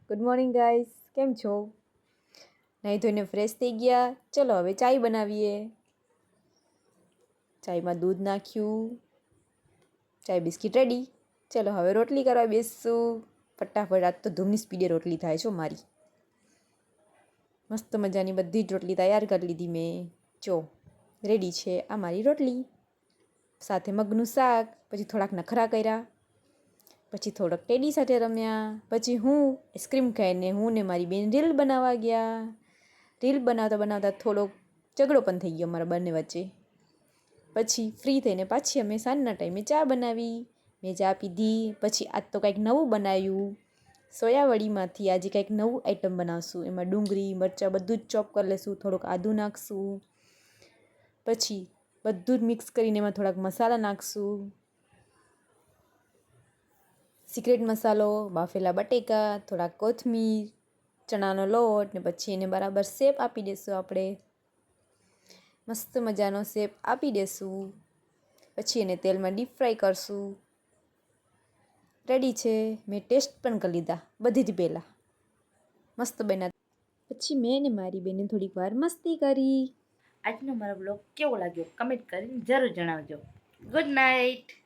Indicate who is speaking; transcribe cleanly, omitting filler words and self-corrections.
Speaker 1: Good morning guys, કેમ છો? નહીં ધોઈને ફ્રેશ થઈ ગયા. ચલો હવે ચાય બનાવીએ. ચાયમાં દૂધ નાખ્યું, ચાય બિસ્કિટ રેડી. ચલો હવે રોટલી કરવા બેસશું. ફટાફટ આજ તો ધૂમની સ્પીડે રોટલી થાય છો મારી. મસ્ત મજાની બધી જ રોટલી તૈયાર કરી લીધી મેં. જો રેડી છે આ મારી રોટલી. સાથે મગનું શાક, પછી થોડાક નખરા કર્યા, પછી થોડોક ટેડી સાથે રમ્યા, પછી હું આઈસ્ક્રીમ ખાઈને હું ને મારી બેન રીલ બનાવવા ગયા. રીલ બનાવતા બનાવતા થોડોક ઝઘડો પણ થઈ ગયો અમારા બંને વચ્ચે. પછી ફ્રી થઈને પાછી અમે સાંજના ટાઈમે ચા બનાવી. મેં ચા પીધી. પછી આજ તો કંઈક નવું બનાવ્યું. સોયાવડીમાંથી આજે કંઈક નવું આઈટમ બનાવશું. એમાં ડુંગળી મરચાં બધું જ ચોપ કરી લઈશું, થોડુંક આદું નાખશું, પછી બધું જ મિક્સ કરીને એમાં થોડાક મસાલા નાખશું. સિક્રેટ મસાલો, બાફેલા બટેકા, થોડાક કોથમીર, ચણાનો લોટ, ને પછી એને બરાબર શેપ આપી દઈશું આપણે. મસ્ત મજાનો શેપ આપી દઈશું. પછી એને તેલમાં ડીપ ફ્રાય કરશું. રેડી છે. મેં ટેસ્ટ પણ કરી લીધા બધી જ પહેલાં. મસ્ત બન્યા. પછી મેં ને મારી બેને થોડીક વાર મસ્તી કરી.
Speaker 2: આજનો મારો બ્લોગ કેવો લાગ્યો કમેન્ટ કરીને જરૂર જણાવજો. Good night.